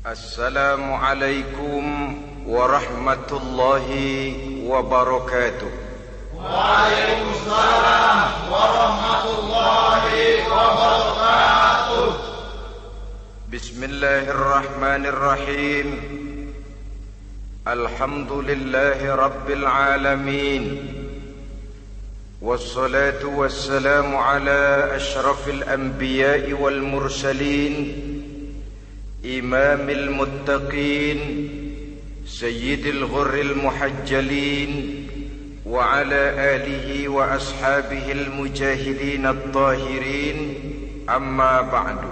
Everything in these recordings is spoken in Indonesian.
Assalamualaikum warahmatullahi wabarakatuh. Waalaikumsalam warahmatullahi wabarakatuh. Bismillahirrahmanirrahim. Alhamdulillahi rabbil alamin. Wassalatu wassalamu ala ashrafil anbiya'i wal mursalin, imamil muttaqin, sayyidil ghurril muhajjalin, wa ala alihi wa ashabihil mujahidin at-tahirin. Amma ba'du.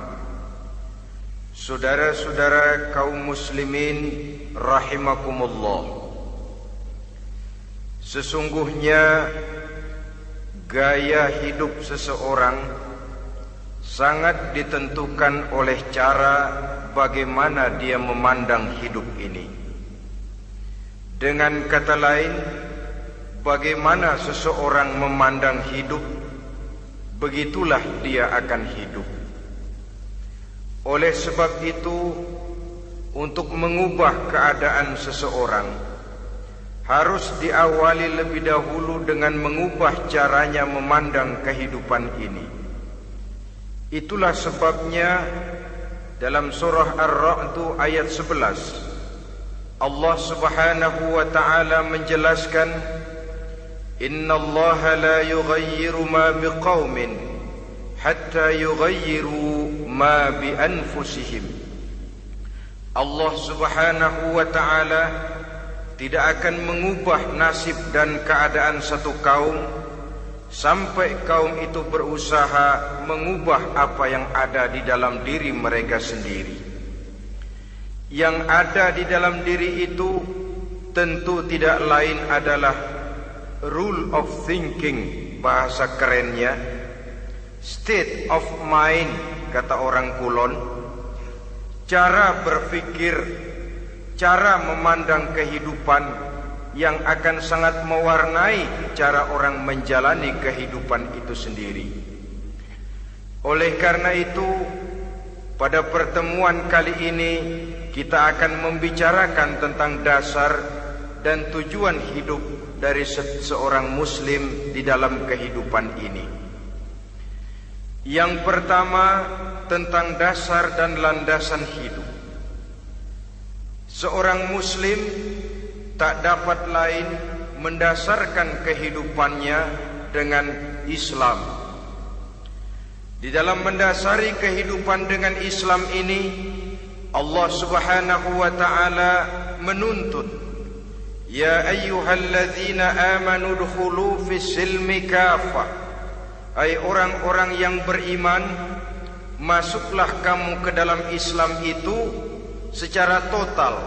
Saudara-saudara kaum muslimin rahimakumullah, sesungguhnya gaya hidup seseorang sangat ditentukan oleh cara bagaimana dia memandang hidup ini. Dengan kata lain, bagaimana seseorang memandang hidup, begitulah dia akan hidup. Oleh sebab itu, untuk mengubah keadaan seseorang harus diawali lebih dahulu dengan mengubah caranya memandang kehidupan ini. Itulah sebabnya dalam surah Ar-Ra'd ayat 11 Allah Subhanahu wa ta'ala menjelaskan, Innallaha la yughayyiru ma biqaumin hatta yughayyiru ma bi anfusihim. Allah Subhanahu wa ta'ala tidak akan mengubah nasib dan keadaan satu kaum sampai kaum itu berusaha mengubah apa yang ada di dalam diri mereka sendiri. Yang ada di dalam diri itu tentu tidak lain adalah rule of thinking, bahasa kerennya state of mind, kata orang Kulon, cara berpikir, cara memandang kehidupan yang akan sangat mewarnai cara orang menjalani kehidupan itu sendiri. Oleh karena itu, pada pertemuan kali ini kita akan membicarakan tentang dasar dan tujuan hidup dari seorang muslim di dalam kehidupan ini. Yang pertama, tentang dasar dan landasan hidup. Seorang muslim tak dapat lain mendasarkan kehidupannya dengan Islam. Di dalam mendasari kehidupan dengan Islam ini, Allah Subhanahu wa ta'ala menuntut, Ya ayyuhalladzina amanu dkhulu fis silmi kafah. Hai orang-orang yang beriman, masuklah kamu ke dalam Islam itu secara total,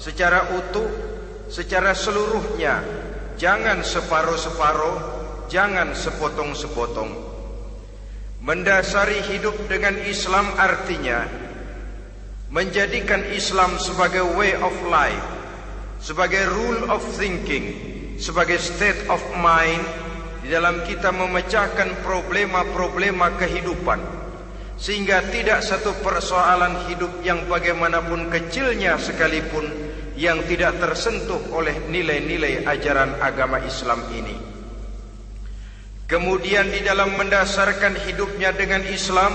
secara utuh, secara seluruhnya. Jangan separuh-separuh, jangan sepotong-sepotong. Mendasari hidup dengan Islam artinya menjadikan Islam sebagai way of life, sebagai rule of thinking, sebagai state of mind di dalam kita memecahkan problema-problema kehidupan, sehingga tidak satu persoalan hidup yang bagaimanapun kecilnya sekalipun yang tidak tersentuh oleh nilai-nilai ajaran agama Islam ini. Kemudian di dalam mendasarkan hidupnya dengan Islam,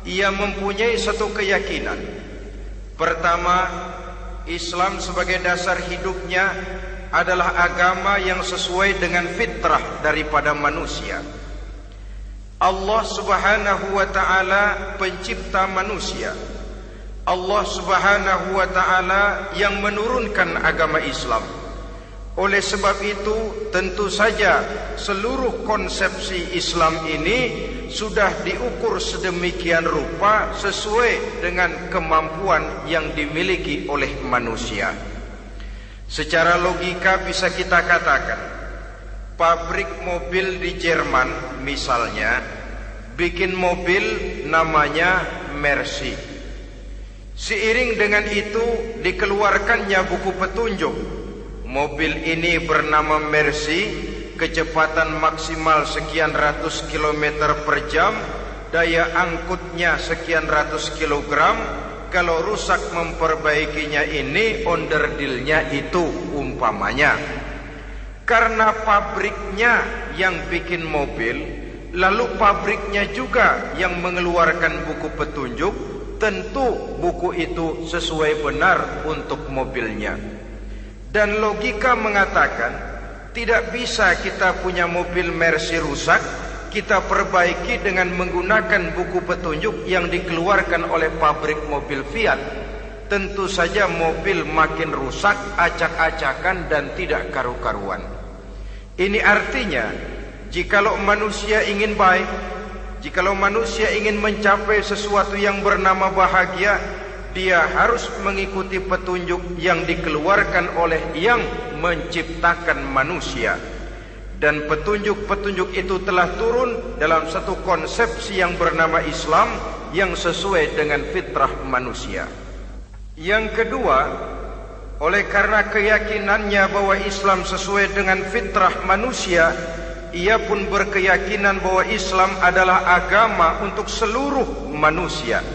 ia mempunyai satu keyakinan. Pertama, Islam sebagai dasar hidupnya adalah agama yang sesuai dengan fitrah daripada manusia. Allah Subhanahu wa ta'ala pencipta manusia. Allah Subhanahu wa ta'ala yang menurunkan agama Islam. Oleh sebab itu, tentu saja seluruh konsepsi Islam ini sudah diukur sedemikian rupa sesuai dengan kemampuan yang dimiliki oleh manusia. Secara logika bisa kita katakan, pabrik mobil di Jerman misalnya bikin mobil namanya Mercy. Seiring dengan itu dikeluarkannya buku petunjuk. Mobil ini bernama Mercy, kecepatan maksimal sekian ratus kilometer per jam, daya angkutnya sekian ratus kilogram, kalau rusak memperbaikinya ini onderdilnya itu umpamanya. Karena pabriknya yang bikin mobil, lalu pabriknya juga yang mengeluarkan buku petunjuk, tentu buku itu sesuai benar untuk mobilnya. Dan logika mengatakan tidak bisa kita punya mobil Mercy rusak, kita perbaiki dengan menggunakan buku petunjuk yang dikeluarkan oleh pabrik mobil Fiat. Tentu saja mobil makin rusak, acak-acakan dan tidak karu-karuan. Ini artinya, jikalau manusia ingin baik, jikalau manusia ingin mencapai sesuatu yang bernama bahagia, dia harus mengikuti petunjuk yang dikeluarkan oleh yang menciptakan manusia. Dan petunjuk-petunjuk itu telah turun dalam satu konsepsi yang bernama Islam yang sesuai dengan fitrah manusia. Yang kedua, oleh karena keyakinannya bahwa Islam sesuai dengan fitrah manusia, ia pun berkeyakinan bahwa Islam adalah agama untuk seluruh manusia,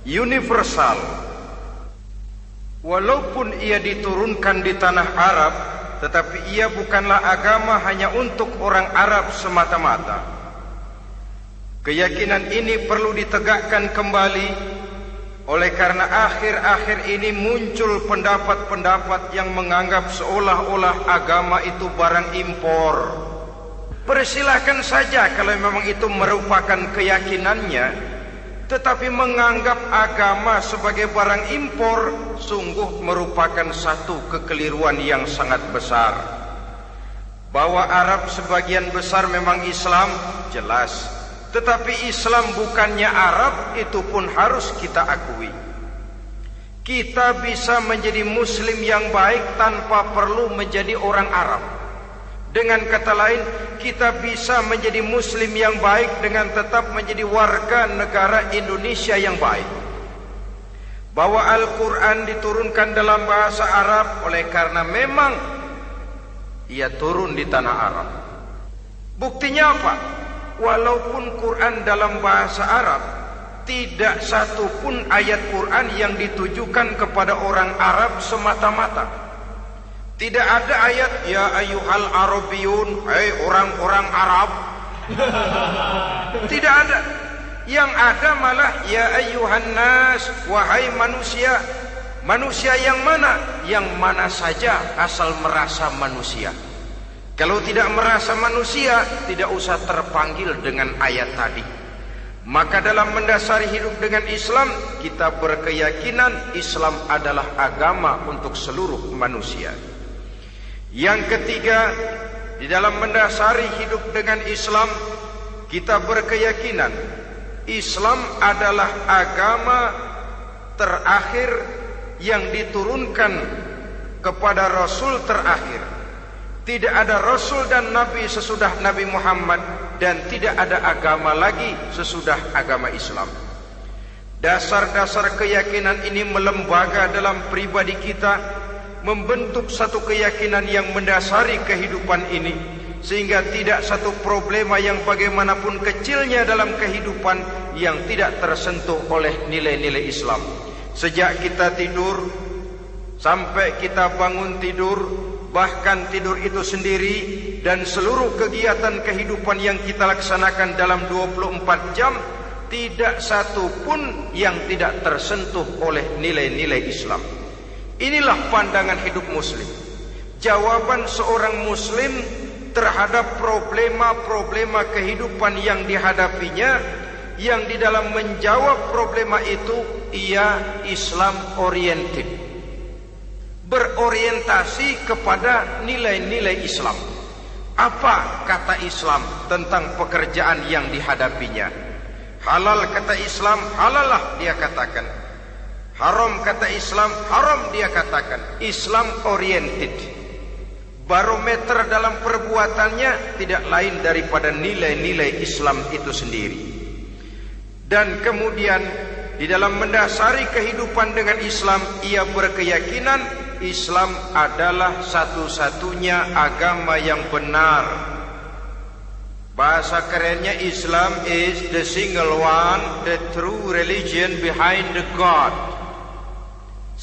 universal. Walaupun ia diturunkan di tanah Arab, tetapi ia bukanlah agama hanya untuk orang Arab semata-mata. Keyakinan ini perlu ditegakkan kembali, oleh karena akhir-akhir ini muncul pendapat-pendapat yang menganggap seolah-olah agama itu barang impor. Persilahkan saja kalau memang itu merupakan keyakinannya, tetapi menganggap agama sebagai barang impor sungguh merupakan satu kekeliruan yang sangat besar. Bahwa Arab sebagian besar memang Islam, jelas. Tetapi Islam bukannya Arab, itu pun harus kita akui. Kita bisa menjadi Muslim yang baik tanpa perlu menjadi orang Arab. Dengan kata lain, kita bisa menjadi Muslim yang baik dengan tetap menjadi warga negara Indonesia yang baik. Bahwa Al-Quran diturunkan dalam bahasa Arab oleh karena memang ia turun di tanah Arab. Buktinya apa? Walaupun Quran dalam bahasa Arab, tidak satu pun ayat Quran yang ditujukan kepada orang Arab semata-mata. Tidak ada ayat ya ayyuhal arabiyun, hai orang-orang Arab. Tidak ada. Yang ada malah ya ayyuhan nas, wahai manusia. Manusia yang mana? Yang mana saja asal merasa manusia. Kalau tidak merasa manusia, tidak usah terpanggil dengan ayat tadi. Maka dalam mendasari hidup dengan Islam, kita berkeyakinan Islam adalah agama untuk seluruh manusia. Yang ketiga, di dalam mendasari hidup dengan Islam, kita berkeyakinan Islam adalah agama terakhir yang diturunkan kepada Rasul terakhir. Tidak ada Rasul dan Nabi sesudah Nabi Muhammad, dan tidak ada agama lagi sesudah agama Islam. Dasar-dasar keyakinan ini melembaga dalam pribadi kita, membentuk satu keyakinan yang mendasari kehidupan ini, sehingga tidak satu problema yang bagaimanapun kecilnya dalam kehidupan yang tidak tersentuh oleh nilai-nilai Islam. Sejak kita tidur sampai kita bangun tidur, bahkan tidur itu sendiri, dan seluruh kegiatan kehidupan yang kita laksanakan dalam 24 jam, tidak satu pun yang tidak tersentuh oleh nilai-nilai Islam. Inilah pandangan hidup Muslim. Jawaban seorang Muslim terhadap problema-problema kehidupan yang dihadapinya, yang di dalam menjawab problema itu ia Islam oriented, berorientasi kepada nilai-nilai Islam. Apa kata Islam tentang pekerjaan yang dihadapinya? Halal kata Islam, halallah dia katakan. Haram kata Islam, haram dia katakan. Islam oriented. Barometer dalam perbuatannya tidak lain daripada nilai-nilai Islam itu sendiri. Dan kemudian di dalam mendasari kehidupan dengan Islam, ia berkeyakinan Islam adalah satu-satunya agama yang benar. Bahasa kerennya, Islam is the single one, the true religion behind the God.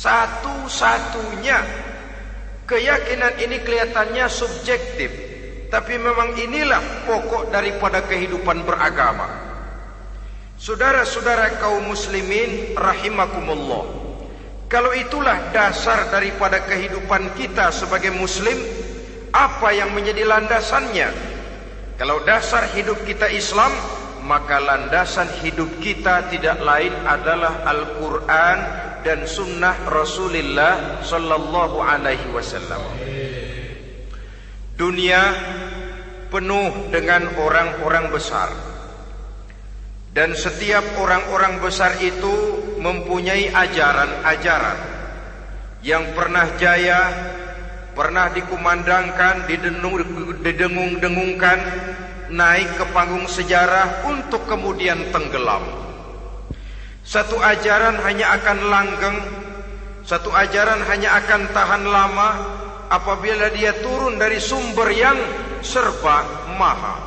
Satu-satunya. Keyakinan ini kelihatannya subjektif, tapi memang inilah pokok daripada kehidupan beragama. Saudara-saudara kaum muslimin rahimakumullah, kalau itulah dasar daripada kehidupan kita sebagai muslim, apa yang menjadi landasannya? Kalau dasar hidup kita Islam, maka landasan hidup kita tidak lain adalah Al-Quran dan sunnah Rasulullah sallallahu alaihi wasallam. Dunia penuh dengan orang-orang besar, dan setiap orang-orang besar itu mempunyai ajaran-ajaran yang pernah jaya, pernah dikumandangkan, didengung-dengungkan, naik ke panggung sejarah untuk kemudian tenggelam. Satu ajaran hanya akan langgeng, satu ajaran hanya akan tahan lama apabila dia turun dari sumber yang serba maha.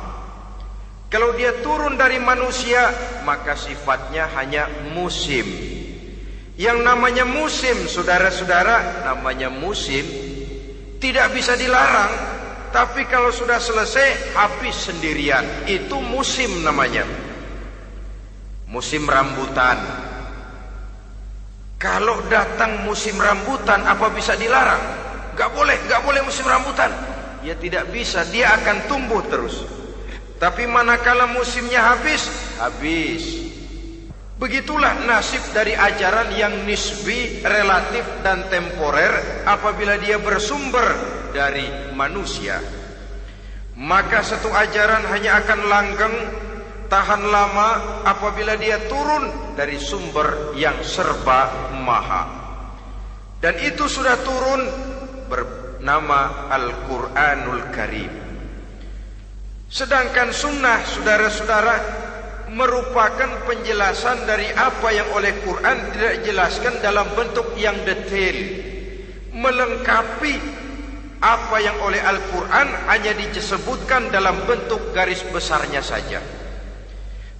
Kalau dia turun dari manusia, maka sifatnya hanya musim. Yang namanya musim, saudara-saudara, namanya musim tidak bisa dilarang, tapi kalau sudah selesai habis sendirian. Itu musim namanya. Musim rambutan. Kalau datang musim rambutan, apa bisa dilarang? Gak boleh musim rambutan. Ya tidak bisa, dia akan tumbuh terus. Tapi manakala musimnya habis. Begitulah nasib dari ajaran yang nisbi, relatif dan temporer apabila dia bersumber dari manusia. Maka satu ajaran hanya akan langgeng, tahan lama apabila dia turun dari sumber yang serba maha. Dan itu sudah turun bernama Al-Quranul Karim. Sedangkan sunnah, saudara-saudara, merupakan penjelasan dari apa yang oleh Quran tidak dijelaskan dalam bentuk yang detail, melengkapi apa yang oleh Al-Quran hanya disebutkan dalam bentuk garis besarnya saja.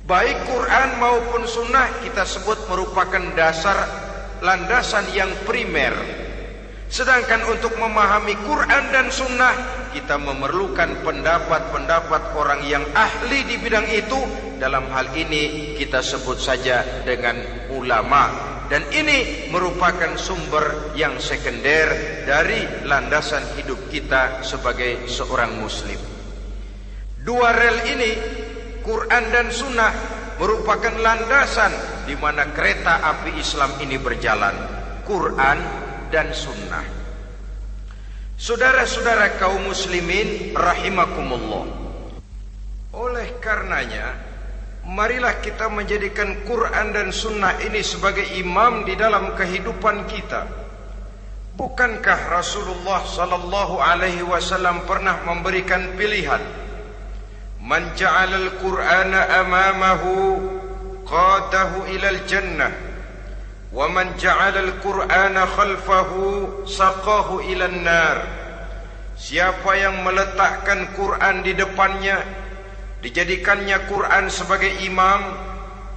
Baik Quran maupun sunnah kita sebut merupakan dasar, landasan yang primer. Sedangkan untuk memahami Quran dan sunnah, kita memerlukan pendapat-pendapat orang yang ahli di bidang itu. Dalam hal ini kita sebut saja dengan ulama. Dan ini merupakan sumber yang sekunder dari landasan hidup kita sebagai seorang muslim. Dua rel ini, Quran dan sunnah, merupakan landasan di mana kereta api Islam ini berjalan. Quran dan sunnah. Saudara-saudara kaum muslimin rahimakumullah, oleh karenanya marilah kita menjadikan Quran dan sunnah ini sebagai imam di dalam kehidupan kita. Bukankah Rasulullah sallallahu alaihi wasallam pernah memberikan pilihan, man ja'alal Qur'ana amamahu qadahu ilal jannah, wa man ja'alal Qur'ana khalfahu saqahu ilan nar. Siapa yang meletakkan Quran di depannya, dijadikannya Quran sebagai imam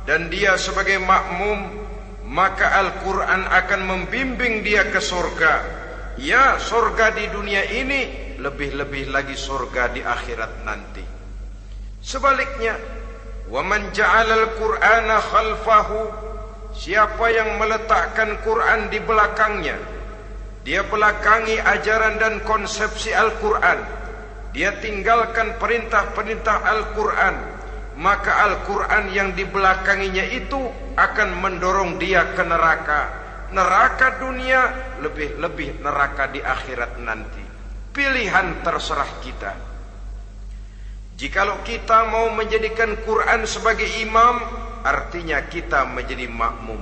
dan dia sebagai makmum, maka Al-Quran akan membimbing dia ke surga. Ya, surga di dunia ini, lebih-lebih lagi surga di akhirat nanti. Sebaliknya, wa man ja'alal Qur'ana khalfahu, siapa yang meletakkan Quran di belakangnya, dia belakangi ajaran dan konsepsi Al-Quran, dia tinggalkan perintah-perintah Al-Quran, maka Al-Quran yang dibelakanginya itu akan mendorong dia ke neraka. Neraka dunia, lebih-lebih neraka di akhirat nanti. Pilihan terserah kita. Jikalau kita mau menjadikan Quran sebagai imam, artinya kita menjadi makmum.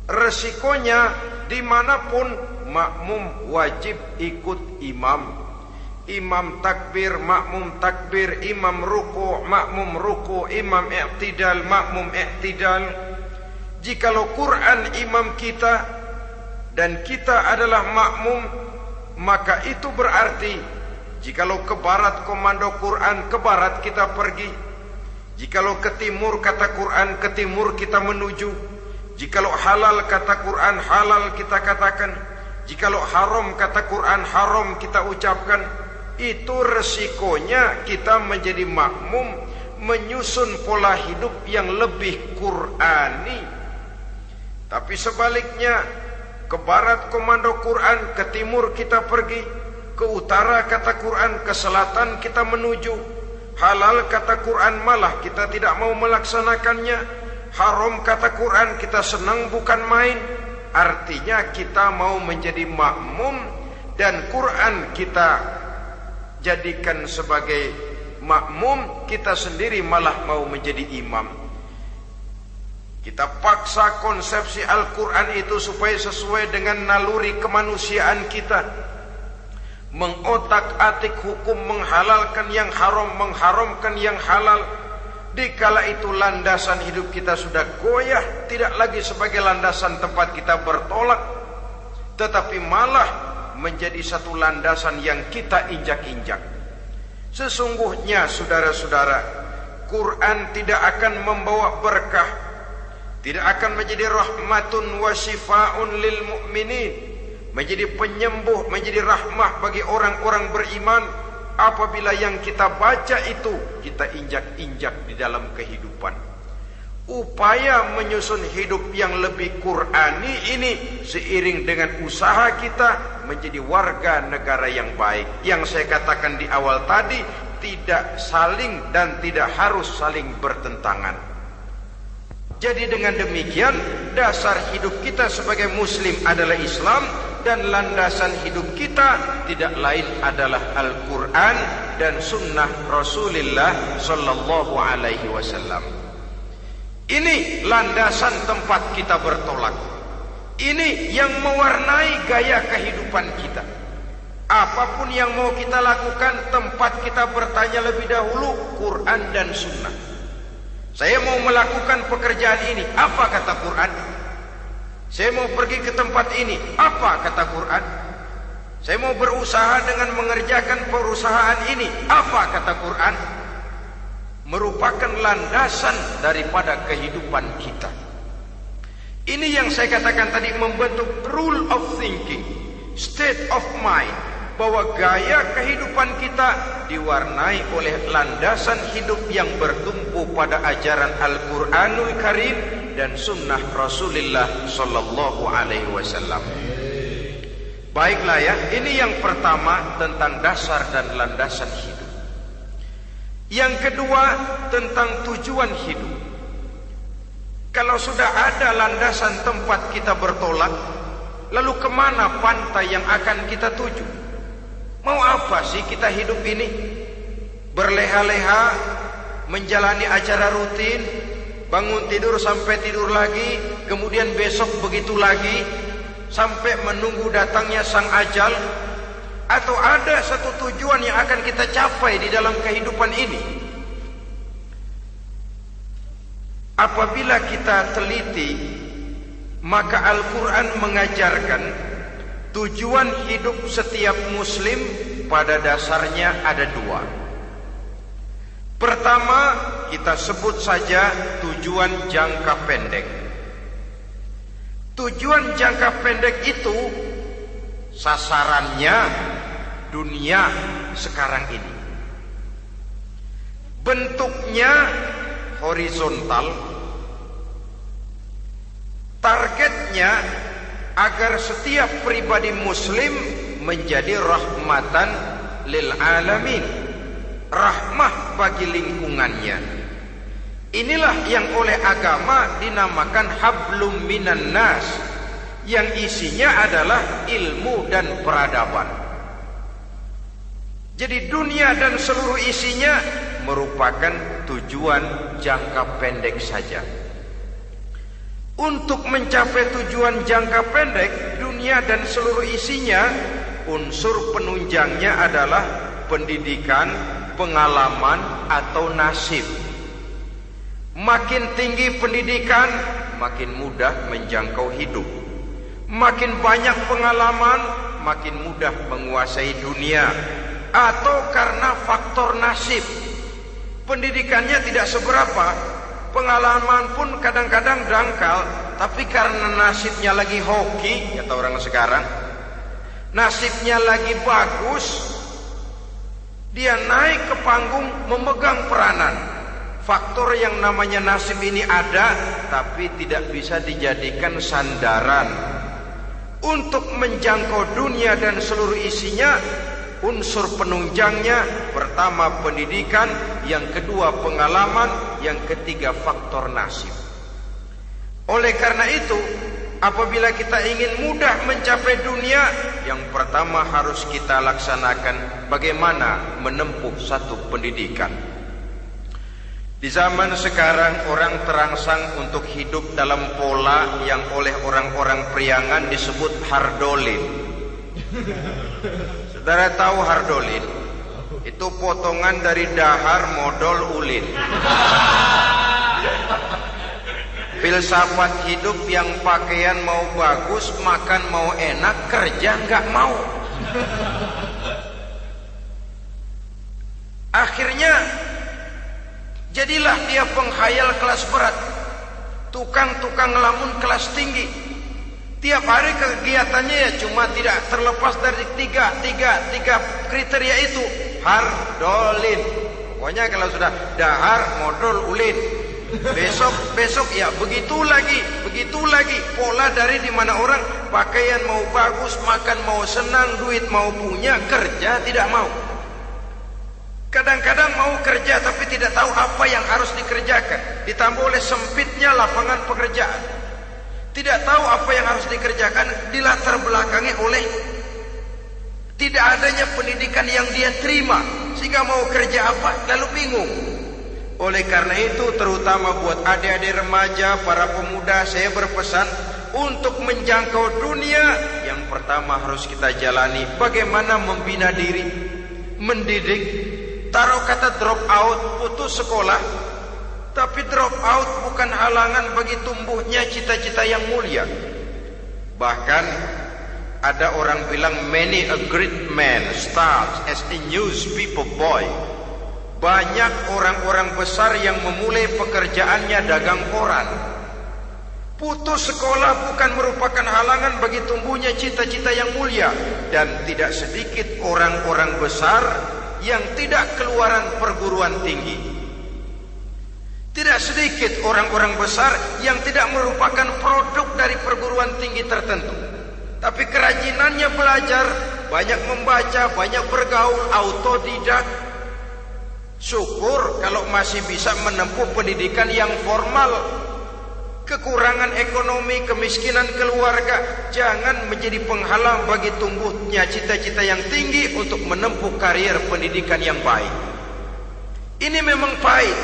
Resikonya dimanapun, makmum wajib ikut imam. Imam takbir, makmum takbir, imam ruku', makmum ruku', imam i'tidal, makmum i'tidal. Jikalau Quran imam kita dan kita adalah makmum, maka itu berarti jikalau ke barat komando Quran, ke barat kita pergi. Jikalau ke timur kata Quran, ke timur kita menuju. Jikalau halal kata Quran halal kita katakan, jikalau haram kata Quran haram kita ucapkan. Itu resikonya kita menjadi makmum, menyusun pola hidup yang lebih Qurani. Tapi sebaliknya, ke barat komando Quran, ke timur kita pergi, ke utara kata Quran, ke selatan kita menuju. Halal kata Quran malah kita tidak mau melaksanakannya. Haram kata Quran kita senang bukan main. Artinya kita mau menjadi makmum, dan Quran kita jadikan sebagai makmum, kita sendiri malah mau menjadi imam. Kita paksa konsepsi Al-Quran itu supaya sesuai dengan naluri kemanusiaan kita, mengotak-atik hukum, menghalalkan yang haram, mengharamkan yang halal. Dikala itu landasan hidup kita sudah goyah, tidak lagi sebagai landasan tempat kita bertolak, tetapi malah menjadi satu landasan yang kita injak-injak. Sesungguhnya saudara-saudara, Quran tidak akan membawa berkah, tidak akan menjadi rahmatun wa syifaun lil mu'minin, menjadi penyembuh, menjadi rahmah bagi orang-orang beriman, apabila yang kita baca itu kita injak-injak di dalam kehidupan. Upaya menyusun hidup yang lebih Qurani ini seiring dengan usaha kita menjadi warga negara yang baik. Yang saya katakan di awal tadi, tidak saling dan tidak harus saling bertentangan. Jadi dengan demikian, dasar hidup kita sebagai muslim adalah Islam, dan landasan hidup kita tidak lain adalah Al-Quran dan Sunnah Rasulullah Sallallahu Alaihi Wasallam. Ini landasan tempat kita bertolak. Ini yang mewarnai gaya kehidupan kita. Apapun yang mau kita lakukan, tempat kita bertanya lebih dahulu Quran dan Sunnah. Saya mau melakukan pekerjaan ini, apa kata Quran? Saya mau pergi ke tempat ini, apa kata Quran? Saya mau berusaha dengan mengerjakan perusahaan ini, apa kata Quran? Merupakan landasan daripada kehidupan kita. Ini yang saya katakan tadi, membentuk rule of thinking, state of mind, bahwa gaya kehidupan kita diwarnai oleh landasan hidup yang bertumpu pada ajaran Al-Quranul Karim dan Sunnah Rasulullah Sallallahu Alaihi Wasallam. Baiklah ya, ini yang pertama tentang dasar dan landasan hidup. Yang kedua tentang tujuan hidup. Kalau sudah ada landasan tempat kita bertolak, lalu kemana pantai yang akan kita tuju? Mau apa sih kita hidup ini? Berleha-leha, menjalani acara rutin, bangun tidur sampai tidur lagi, kemudian besok begitu lagi, sampai menunggu datangnya sang ajal? Atau ada satu tujuan yang akan kita capai di dalam kehidupan ini? Apabila kita teliti, maka Al-Quran mengajarkan tujuan hidup setiap muslim pada dasarnya ada dua. Pertama, kita sebut saja tujuan jangka pendek. Tujuan jangka pendek itu sasarannya dunia sekarang ini. Bentuknya horizontal. Targetnya agar setiap pribadi muslim menjadi rahmatan lil alamin, rahmah bagi lingkungannya. Inilah yang oleh agama dinamakan hablum minan nas, yang isinya adalah ilmu dan peradaban. Jadi dunia dan seluruh isinya merupakan tujuan jangka pendek saja. Untuk mencapai tujuan jangka pendek, dunia dan seluruh isinya, unsur penunjangnya adalah pendidikan, pengalaman, atau nasib. Makin tinggi pendidikan, makin mudah menjangkau hidup. Makin banyak pengalaman, makin mudah menguasai dunia. Atau karena faktor nasib, pendidikannya tidak seberapa, pengalaman pun kadang-kadang dangkal, tapi karena nasibnya lagi hoki, kata orang sekarang, nasibnya lagi bagus, dia naik ke panggung memegang peranan. Faktor yang namanya nasib ini ada, tapi tidak bisa dijadikan sandaran untuk menjangkau dunia dan seluruh isinya. Unsur penunjangnya, pertama pendidikan, yang kedua pengalaman, yang ketiga faktor nasib. Oleh karena itu, apabila kita ingin mudah mencapai dunia, yang pertama harus kita laksanakan bagaimana menempuh satu pendidikan. Di zaman sekarang orang terangsang untuk hidup dalam pola yang oleh orang-orang priangan disebut hardolin. Saudara tahu hardolin? Itu potongan dari dahar modal ulin. Filsafat hidup yang pakaian mau bagus, makan mau enak, kerja nggak mau. Akhirnya jadilah dia penghayal kelas berat, tukang-tukang ngelamun kelas tinggi. Tiap hari kegiatannya ya cuma tidak terlepas dari tiga kriteria itu. Hardolin. Pokoknya kalau sudah dahar modal ulin, besok ya begitu lagi. Pola dari dimana orang pakaian mau bagus, makan mau senang, duit mau punya, kerja tidak mau. Kadang-kadang mau kerja tapi tidak tahu apa yang harus dikerjakan, ditambah oleh sempitnya lapangan pekerjaan. Tidak tahu apa yang harus dikerjakan, dilatar belakangi oleh tidak adanya pendidikan yang dia terima, sehingga mau kerja apa lalu bingung. Oleh karena itu, terutama buat adik-adik remaja, para pemuda, saya berpesan untuk menjangkau dunia, yang pertama harus kita jalani bagaimana membina diri, mendidik. Taruh kata drop out, putus sekolah, tapi drop out bukan halangan bagi tumbuhnya cita-cita yang mulia. Bahkan ada orang bilang many a great man starts as a newspaper boy. Banyak orang-orang besar yang memulai pekerjaannya dagang koran. Putus sekolah bukan merupakan halangan bagi tumbuhnya cita-cita yang mulia. Dan tidak sedikit orang-orang besar yang tidak keluaran perguruan tinggi. Tidak sedikit orang-orang besar yang tidak merupakan produk dari perguruan tinggi tertentu, tapi kerajinannya belajar, banyak membaca, banyak bergaul, autodidak. Syukur kalau masih bisa menempuh pendidikan yang formal. Kekurangan ekonomi, kemiskinan keluarga jangan menjadi penghalang bagi tumbuhnya cita-cita yang tinggi untuk menempuh karier pendidikan yang baik. Ini memang pahit,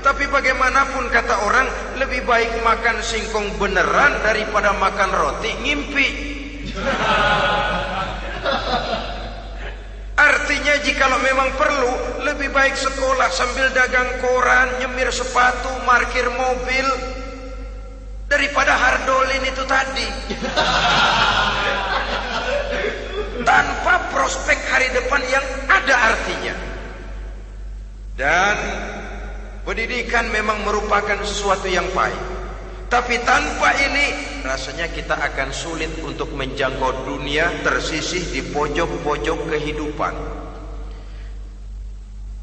tapi bagaimanapun kata orang, lebih baik makan singkong beneran daripada makan roti ngimpi. Artinya jikalau memang perlu, lebih baik sekolah sambil dagang koran, nyemir sepatu, parkir mobil, daripada hardolin itu tadi. Tanpa prospek hari depan yang ada artinya. Dan pendidikan memang merupakan sesuatu yang pahit, tapi tanpa ini rasanya kita akan sulit untuk menjangkau dunia, tersisih di pojok-pojok kehidupan.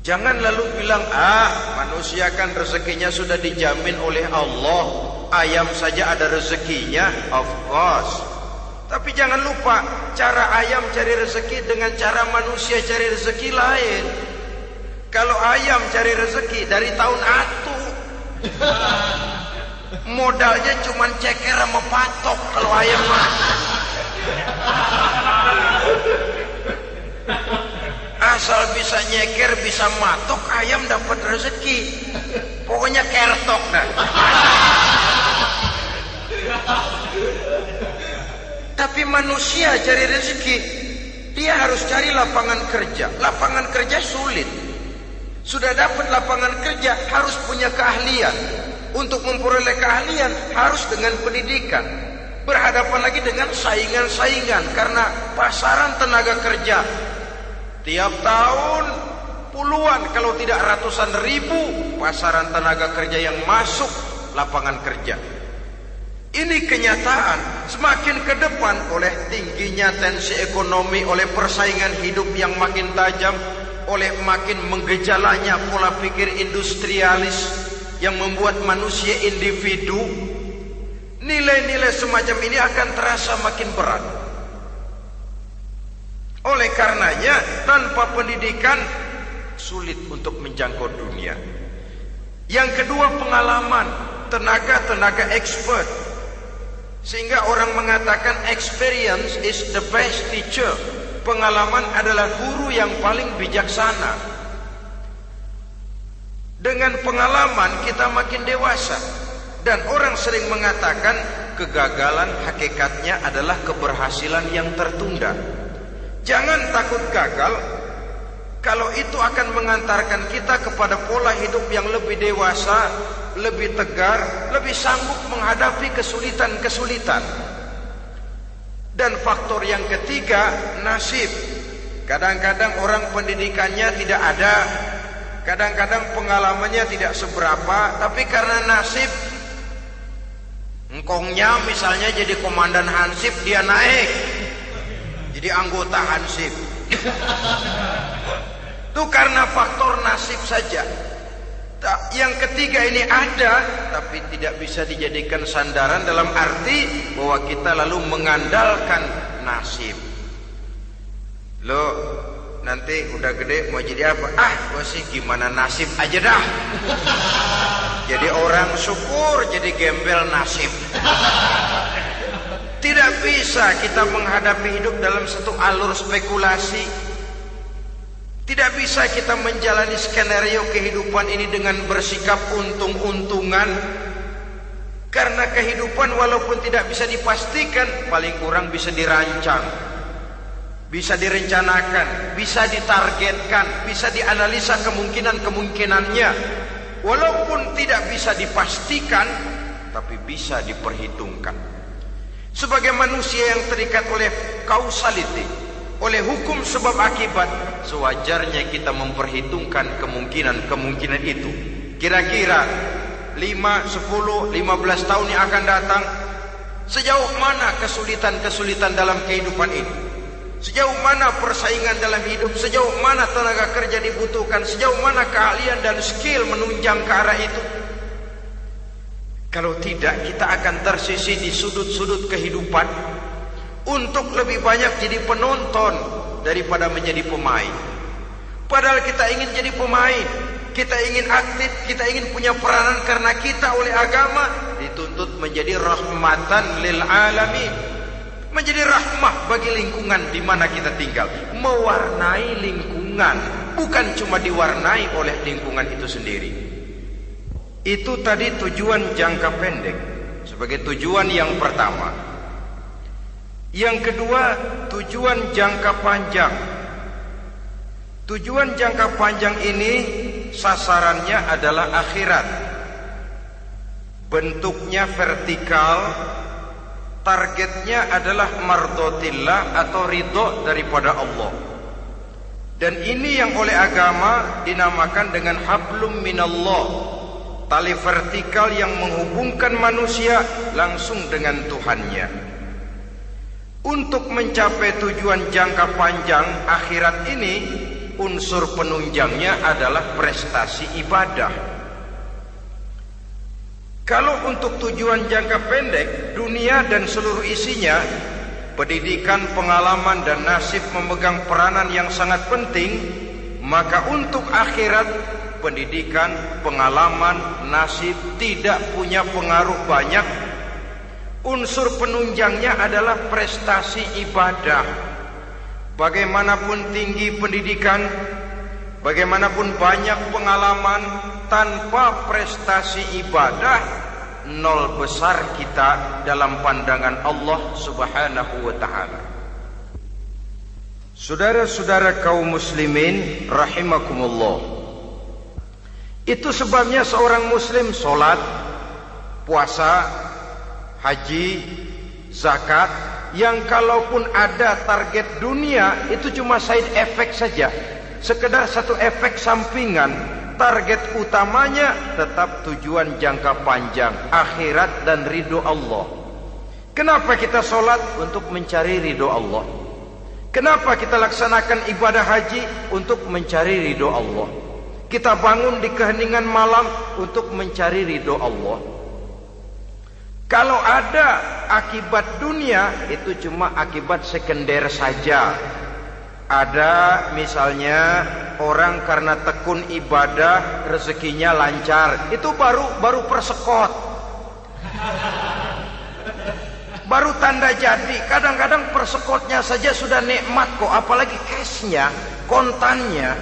Jangan lalu bilang, manusia kan rezekinya sudah dijamin oleh Allah, ayam saja ada rezekinya. Of course. Tapi jangan lupa, cara ayam cari rezeki dengan cara manusia cari rezeki lain. Kalau ayam cari rezeki dari tahun atu, modalnya cuma ceker sama patok. Kalau ayam mah asal bisa nyeker, bisa matok, ayam dapat rezeki. Pokoknya kertok dah. Tapi manusia cari rezeki, dia harus cari lapangan kerja. Lapangan kerja sulit. Sudah dapat lapangan kerja, harus punya keahlian. Untuk memperoleh keahlian harus dengan pendidikan. Berhadapan lagi dengan saingan-saingan, karena pasaran tenaga kerja tiap tahun puluhan kalau tidak ratusan ribu pasaran tenaga kerja yang masuk lapangan kerja. Ini kenyataan. Semakin ke depan oleh tingginya tensi ekonomi, oleh persaingan hidup yang makin tajam, oleh makin menggejalanya pola pikir industrialis yang membuat manusia individu, nilai-nilai semacam ini akan terasa makin berat. Oleh karenanya, tanpa pendidikan sulit untuk menjangkau dunia. Yang kedua, pengalaman, tenaga expert. Sehingga orang mengatakan experience is the best teacher. Pengalaman adalah guru yang paling bijaksana. Dengan pengalaman kita makin dewasa. Dan orang sering mengatakan kegagalan hakikatnya adalah keberhasilan yang tertunda. Jangan takut gagal, kalau itu akan mengantarkan kita kepada pola hidup yang lebih dewasa, lebih tegar, lebih sanggup menghadapi kesulitan-kesulitan. Dan faktor yang ketiga, nasib. Kadang-kadang orang pendidikannya tidak ada, kadang-kadang pengalamannya tidak seberapa, tapi karena nasib, engkongnya misalnya jadi komandan Hansip, dia naik jadi anggota Hansip. Itu karena faktor nasib saja. Yang ketiga ini ada, tapi tidak bisa dijadikan sandaran dalam arti bahwa kita lalu mengandalkan nasib. Lo nanti udah gede mau jadi apa? Gua sih gimana nasib aja dah. Jadi orang syukur, jadi gembel nasib. Tidak bisa kita menghadapi hidup dalam satu alur spekulasi. Tidak bisa kita menjalani skenario kehidupan ini dengan bersikap untung-untungan. Karena kehidupan walaupun tidak bisa dipastikan, paling kurang bisa dirancang, bisa direncanakan, bisa ditargetkan, bisa dianalisa kemungkinan-kemungkinannya. Walaupun tidak bisa dipastikan, tapi bisa diperhitungkan. Sebagai manusia yang terikat oleh causality, oleh hukum sebab akibat, sewajarnya kita memperhitungkan kemungkinan-kemungkinan itu. Kira-kira 5, 10, 15 tahun yang akan datang, sejauh mana kesulitan-kesulitan dalam kehidupan ini, sejauh mana persaingan dalam hidup, sejauh mana tenaga kerja dibutuhkan, sejauh mana keahlian dan skill menunjang ke arah itu. Kalau tidak, kita akan tersisih di sudut-sudut kehidupan untuk lebih banyak jadi penonton daripada menjadi pemain. Padahal kita ingin jadi pemain, kita ingin aktif, kita ingin punya peranan karena kita oleh agama dituntut menjadi rahmatan lil alamin, menjadi rahmah bagi lingkungan di mana kita tinggal, mewarnai lingkungan, bukan cuma diwarnai oleh lingkungan itu sendiri. Itu tadi tujuan jangka pendek sebagai tujuan yang pertama. Yang kedua, tujuan jangka panjang. Tujuan jangka panjang ini sasarannya adalah akhirat. Bentuknya vertikal, targetnya adalah mardotillah atau ridho daripada Allah. Dan ini yang oleh agama dinamakan dengan hablum minallah, tali vertikal yang menghubungkan manusia langsung dengan Tuhannya. Untuk mencapai tujuan jangka panjang akhirat ini, unsur penunjangnya adalah prestasi ibadah. Kalau untuk tujuan jangka pendek, dunia dan seluruh isinya, pendidikan, pengalaman dan nasib memegang peranan yang sangat penting, maka untuk akhirat, pendidikan, pengalaman, nasib tidak punya pengaruh banyak. Unsur penunjangnya adalah prestasi ibadah. Bagaimanapun tinggi pendidikan, bagaimanapun banyak pengalaman, tanpa prestasi ibadah, nol besar kita dalam pandangan Allah Subhanahu wa ta'ala. Saudara-saudara kaum muslimin rahimakumullah, itu sebabnya seorang muslim sholat, puasa, haji, zakat, yang kalaupun ada target dunia itu cuma side effect saja, sekedar satu efek sampingan. Target utamanya tetap tujuan jangka panjang, akhirat dan ridho Allah. Kenapa kita sholat? Untuk mencari ridho Allah. Kenapa kita laksanakan ibadah haji? Untuk mencari ridho Allah. Kita bangun di keheningan malam untuk mencari ridho Allah. Kalau ada akibat dunia, itu cuma akibat sekunder saja. Ada misalnya orang karena tekun ibadah rezekinya lancar, itu baru persekot. Baru tanda jadi. Kadang-kadang persekotnya saja sudah nikmat kok, apalagi cashnya, kontannya.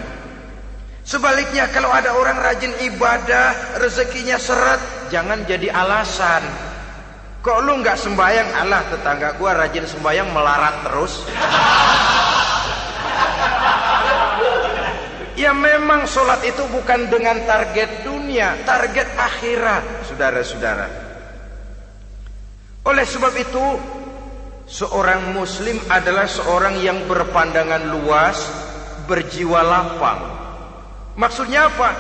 Sebaliknya kalau ada orang rajin ibadah, rezekinya seret, jangan jadi alasan. Kok lu nggak sembahyang? Alah, tetangga gua rajin sembahyang melarat terus. Ya memang sholat itu bukan dengan target dunia, target akhirat, saudara-saudara. Oleh sebab itu, seorang muslim adalah seorang yang berpandangan luas, berjiwa lapang. Maksudnya apa?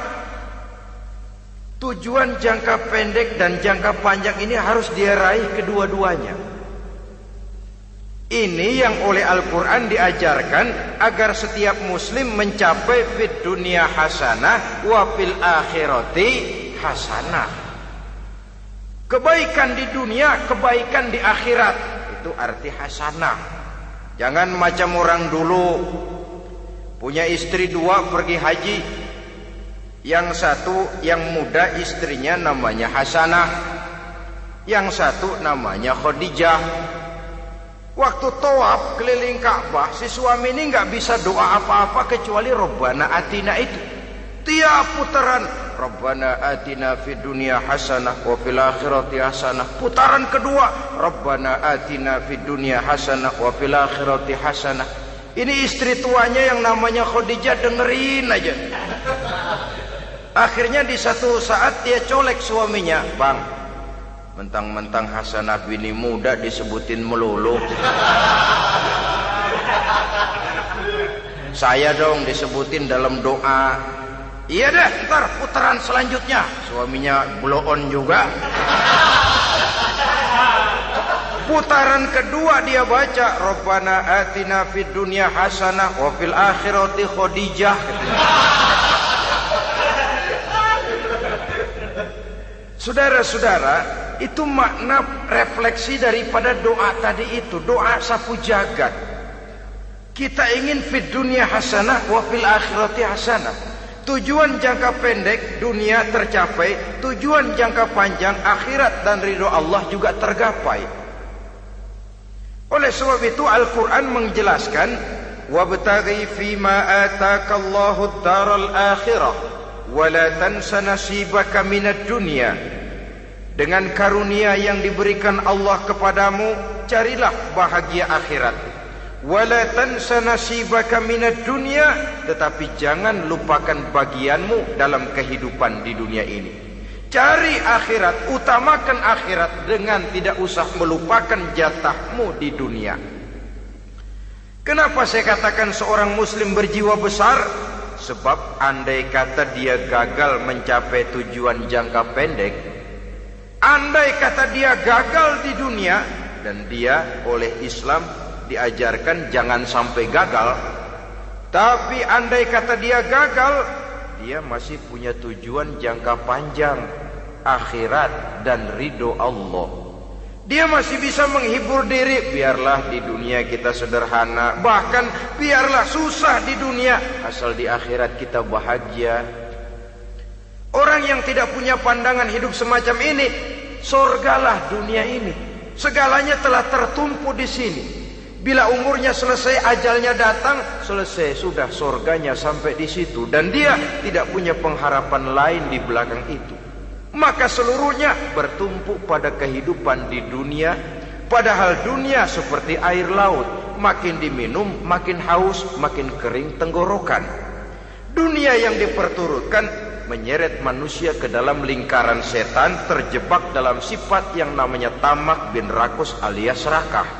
Tujuan jangka pendek dan jangka panjang ini harus dia raih kedua-duanya. Ini yang oleh Al-Quran diajarkan agar setiap muslim mencapai fid dunya hasanah wa fil akhirati hasanah. Kebaikan di dunia, kebaikan di akhirat. Itu arti hasanah. Jangan macam orang dulu, punya istri 2 pergi haji. Yang satu yang muda istrinya namanya Hasanah, yang satu namanya Khadijah. Waktu tawaf keliling Ka'bah, si suami ini nggak bisa doa apa-apa kecuali Rabbana Atina itu. Tiap putaran Rabbana Atina fid dunya hasanah wa fil akhirati hasanah. Putaran kedua Rabbana Atina fid dunya hasanah wa fil akhirati hasanah. Ini istri tuanya yang namanya Khadijah dengerin aja. Akhirnya di satu saat dia colek suaminya, "Bang, mentang-mentang Hasanah bini muda disebutin melulu. Saya dong disebutin dalam doa." "Iya deh, ntar putaran selanjutnya." Suaminya blow on juga. Putaran kedua dia baca Rabbana Atina fid dunya hasanah wa fil akhirati Khadijah. Saudara-saudara, itu makna refleksi daripada doa tadi itu, doa sapu jagat. Kita ingin fid dunya hasanah wa fil akhirati hasanah. Tujuan jangka pendek dunia tercapai, tujuan jangka panjang akhirat dan ridho Allah juga tergapai. Oleh sebab itu Al-Quran menjelaskan, "Wabtaghi fima atakallahu ad-daral akhirah wa la tansa nasibaka minad dunya." Dengan karunia yang diberikan Allah kepadamu, carilah bahagia akhirat. Wala tansa nasibaka minad dunya, tetapi jangan lupakan bagianmu dalam kehidupan di dunia ini. Cari akhirat, utamakan akhirat dengan tidak usah melupakan jatahmu di dunia. Kenapa saya katakan seorang muslim berjiwa besar? Sebab andai kata dia gagal mencapai tujuan jangka pendek, andai kata dia gagal di dunia, dan dia oleh Islam diajarkan jangan sampai gagal, tapi andai kata dia gagal, dia masih punya tujuan jangka panjang, akhirat dan ridho Allah. Dia masih bisa menghibur diri, biarlah di dunia kita sederhana, bahkan biarlah susah di dunia, asal di akhirat kita bahagia. Orang yang tidak punya pandangan hidup semacam ini, surgalah dunia ini, segalanya telah tertumpu di sini. Bila umurnya selesai, ajalnya datang, selesai sudah surganya sampai di situ, dan dia tidak punya pengharapan lain di belakang itu. Maka seluruhnya bertumpu pada kehidupan di dunia, padahal dunia seperti air laut, makin diminum makin haus, makin kering tenggorokan. Dunia yang diperturutkan menyeret manusia ke dalam lingkaran setan, terjebak dalam sifat yang namanya tamak bin rakus alias serakah.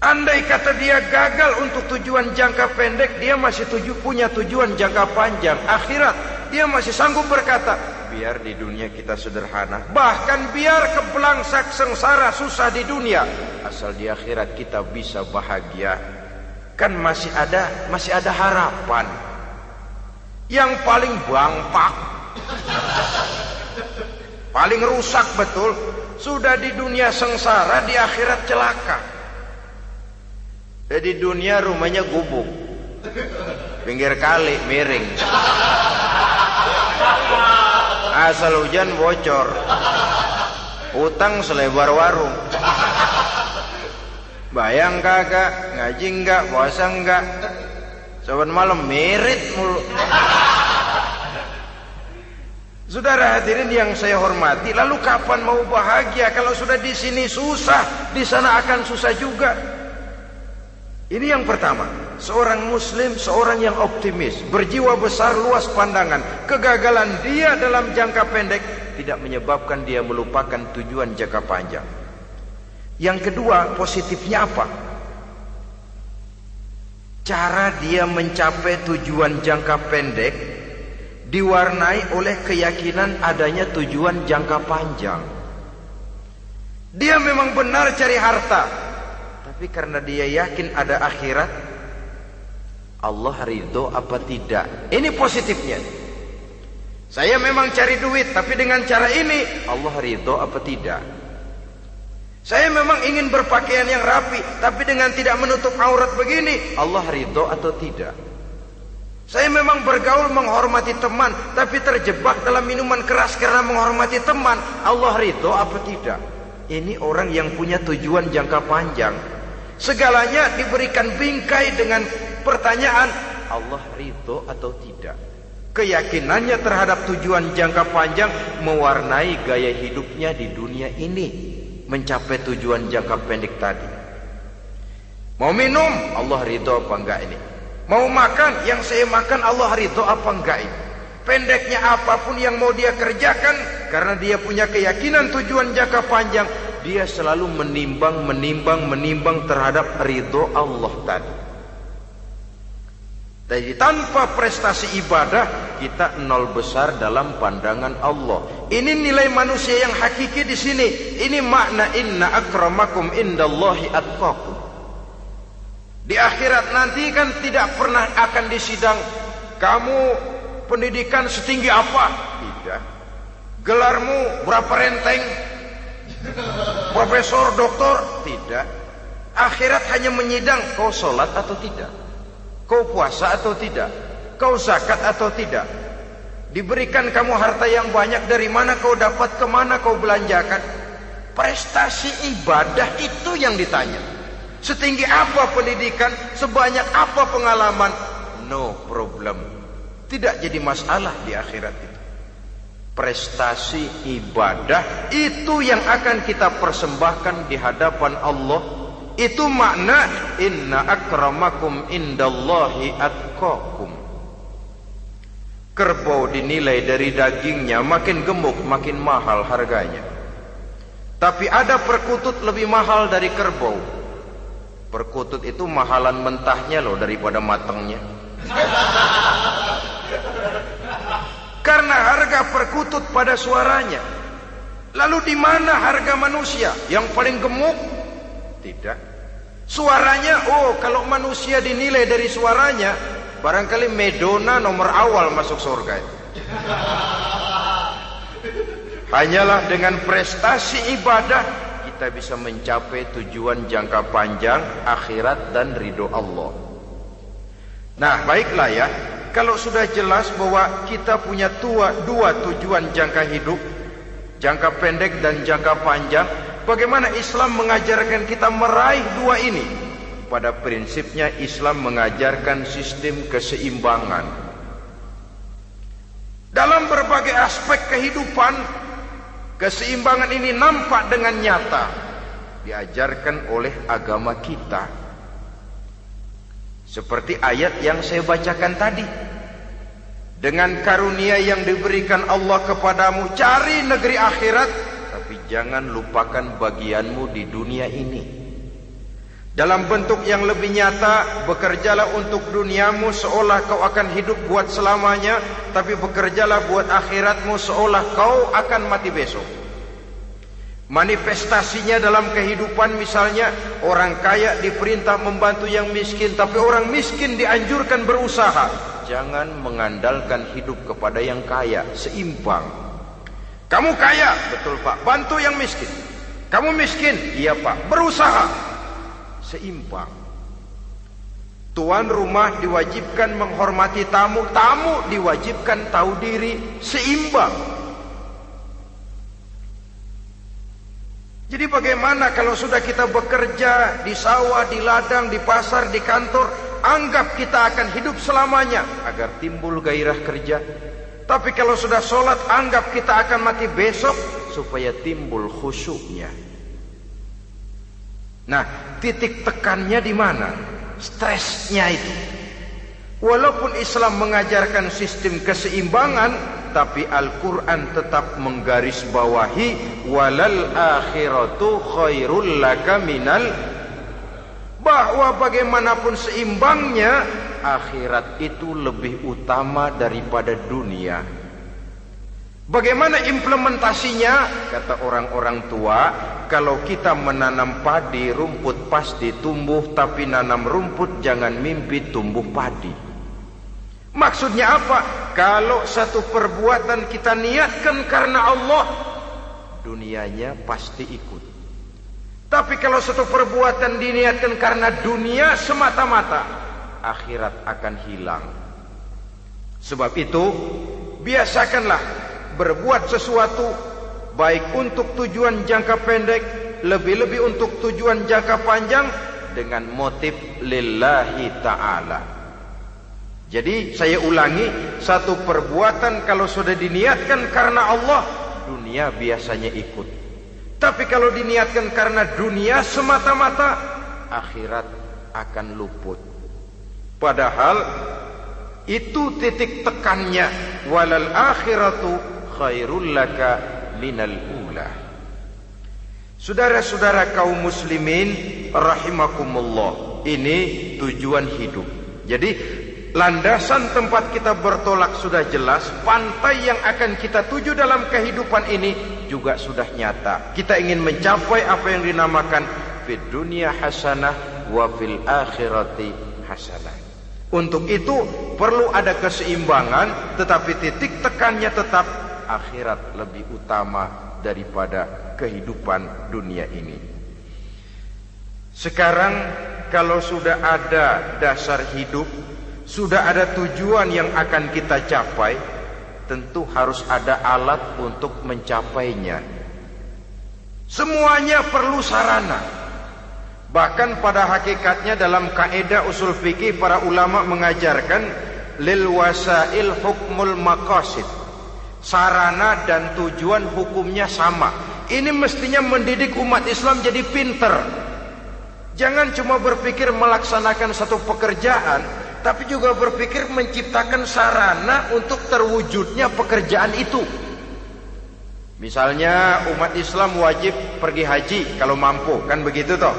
Andai kata dia gagal untuk tujuan jangka pendek, dia masih punya tujuan jangka panjang, akhirat. dia masih sanggup berkata, biar di dunia kita sederhana, bahkan biar kebelangsak sengsara susah di dunia, asal di akhirat kita bisa bahagia. Kan masih ada harapan. Yang paling bangpak, paling rusak betul, sudah di dunia sengsara, di akhirat celaka. Jadi dunia rumahnya gubuk, pinggir kali miring, asal hujan bocor, utang selebar warung. Bayang kagak, ngaji enggak, puasa enggak, saban malam merit mulu. Saudara hadirin yang saya hormati, lalu kapan mau bahagia kalau sudah di sini susah, di sana akan susah juga. Ini yang pertama, seorang muslim, seorang yang optimis, berjiwa besar, luas pandangan. Kegagalan dia dalam jangka pendek tidak menyebabkan dia melupakan tujuan jangka panjang. Yang kedua, positifnya apa? Cara dia mencapai tujuan jangka pendek diwarnai oleh keyakinan adanya tujuan jangka panjang. Dia memang benar cari harta, tapi karena dia yakin ada akhirat, Allah ridho apa tidak? Ini positifnya. Saya memang cari duit, tapi dengan cara ini Allah ridho apa tidak? Saya memang ingin berpakaian yang rapi, tapi dengan tidak menutup aurat begini, Allah ridho atau tidak? Saya memang bergaul menghormati teman, tapi terjebak dalam minuman keras karena menghormati teman, Allah ridho apa tidak? Ini orang yang punya tujuan jangka panjang. Segalanya diberikan bingkai dengan pertanyaan, Allah ridho atau tidak? Keyakinannya terhadap tujuan jangka panjang mewarnai gaya hidupnya di dunia ini, mencapai tujuan jangka pendek tadi. Mau minum, Allah ridho apa enggak ini? Mau makan, yang saya makan Allah ridho apa enggak ini? Pendeknya apapun yang mau dia kerjakan, karena dia punya keyakinan tujuan jangka panjang, dia selalu menimbang terhadap ridho Allah tadi. Jadi tanpa prestasi ibadah, kita nol besar dalam pandangan Allah. Ini nilai manusia yang hakiki di sini. Ini makna inna akramakum indallahi atqakum. Di akhirat nanti kan tidak pernah akan disidang, kamu pendidikan setinggi apa? Tidak. Gelarmu berapa renteng? Profesor, doktor? Tidak. Akhirat hanya menyidang kau sholat atau tidak, kau puasa atau tidak, kau zakat atau tidak. Diberikan kamu harta yang banyak, dari mana kau dapat, kemana kau belanjakan. Prestasi ibadah itu yang ditanya. Setinggi apa pendidikan, sebanyak apa pengalaman, no problem, tidak jadi masalah di akhirat itu. Prestasi ibadah itu yang akan kita persembahkan di hadapan Allah. Itu makna inna akramakum indallahi atqakum. Kerbau dinilai dari dagingnya, makin gemuk makin mahal harganya. Tapi ada perkutut lebih mahal dari kerbau. Perkutut itu mahalan mentahnya loh daripada matangnya. Karena harga perkutut pada suaranya. Lalu di mana harga manusia yang paling gemuk? Tidak. Suaranya, oh kalau manusia dinilai dari suaranya, barangkali Madonna nomor awal masuk surga itu. Hanyalah dengan prestasi ibadah kita bisa mencapai tujuan jangka panjang, akhirat dan ridho Allah. Nah baiklah ya, kalau sudah jelas bahwa kita punya dua tujuan jangka hidup, jangka pendek dan jangka panjang, bagaimana Islam mengajarkan kita meraih dua ini? Pada prinsipnya Islam mengajarkan sistem keseimbangan. Dalam berbagai aspek kehidupan, keseimbangan ini nampak dengan nyata diajarkan oleh agama kita. Seperti ayat yang saya bacakan tadi. Dengan karunia yang diberikan Allah kepadamu, cari negeri akhirat, tapi jangan lupakan bagianmu di dunia ini. Dalam bentuk yang lebih nyata, bekerjalah untuk duniamu seolah kau akan hidup buat selamanya, tapi bekerjalah buat akhiratmu seolah kau akan mati besok. Manifestasinya dalam kehidupan, misalnya orang kaya diperintah membantu yang miskin, tapi orang miskin dianjurkan berusaha. Jangan mengandalkan hidup kepada yang kaya, seimbang. Kamu kaya, betul Pak, bantu yang miskin. Kamu miskin, iya Pak, berusaha. Seimbang. Tuan rumah diwajibkan menghormati tamu, tamu diwajibkan tahu diri, seimbang. Jadi bagaimana kalau sudah kita bekerja di sawah, di ladang, di pasar, di kantor, anggap kita akan hidup selamanya agar timbul gairah kerja. Tapi kalau sudah sholat, anggap kita akan mati besok supaya timbul khusyuknya. Nah, titik tekannya di mana? Stresnya itu. Walaupun Islam mengajarkan sistem keseimbangan, tapi Al-Quran tetap menggarisbawahi walal akhiratu khairul laka minal, bahwa bagaimanapun seimbangnya, akhirat itu lebih utama daripada dunia. Bagaimana implementasinya? Kata orang-orang tua, kalau kita menanam padi, rumput pasti tumbuh, tapi nanam rumput jangan mimpi tumbuh padi. Maksudnya apa? Kalau satu perbuatan kita niatkan karena Allah, dunianya pasti ikut. Tapi kalau satu perbuatan diniatkan karena dunia semata-mata, akhirat akan hilang. Sebab itu, biasakanlah berbuat sesuatu baik untuk tujuan jangka pendek, lebih-lebih untuk tujuan jangka panjang, dengan motif lillahi ta'ala. Jadi saya ulangi, satu perbuatan kalau sudah diniatkan karena Allah, dunia biasanya ikut. Tapi kalau diniatkan karena dunia semata-mata, akhirat akan luput. Padahal itu titik tekannya, walal akhiratu khairul laka minal ula. Saudara-saudara kaum muslimin rahimakumullah, ini tujuan hidup. Jadi landasan tempat kita bertolak sudah jelas, pantai yang akan kita tuju dalam kehidupan ini juga sudah nyata. Kita ingin mencapai apa yang dinamakan fid dunya hasanah wa fil akhirati hasanah. Untuk itu perlu ada keseimbangan, tetapi titik tekannya tetap akhirat lebih utama daripada kehidupan dunia ini. Sekarang kalau sudah ada dasar hidup, sudah ada tujuan yang akan kita capai, tentu harus ada alat untuk mencapainya. Semuanya perlu sarana. Bahkan pada hakikatnya dalam kaidah usul fikih para ulama mengajarkan lil wasail hukmul maqasid. Sarana dan tujuan hukumnya sama. Ini mestinya mendidik umat Islam jadi pinter. Jangan cuma berpikir melaksanakan satu pekerjaan, tapi juga berpikir menciptakan sarana untuk terwujudnya pekerjaan itu. Misalnya umat Islam wajib pergi haji kalau mampu, kan begitu toh?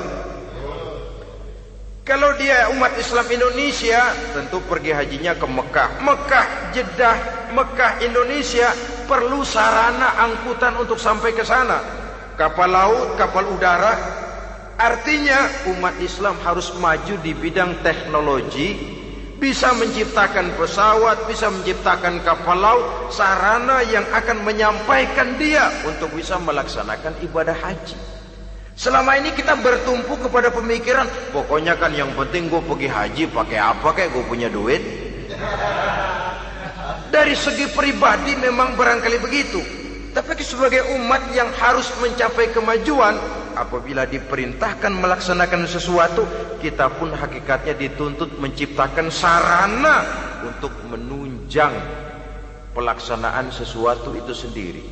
Kalau dia umat Islam Indonesia, tentu pergi hajinya ke Mekah. Mekah, Jeddah, Mekah, Indonesia perlu sarana angkutan untuk sampai ke sana. Kapal laut, kapal udara. Artinya umat Islam harus maju di bidang teknologi, bisa menciptakan pesawat, bisa menciptakan kapal laut, sarana yang akan menyampaikan dia untuk bisa melaksanakan ibadah haji. Selama ini kita bertumpu kepada pemikiran, pokoknya kan yang penting gue pergi haji pakai apa kayak gue punya duit. Dari segi pribadi memang barangkali begitu. Tapi sebagai umat yang harus mencapai kemajuan, apabila diperintahkan melaksanakan sesuatu, kita pun hakikatnya dituntut menciptakan sarana untuk menunjang pelaksanaan sesuatu itu sendiri.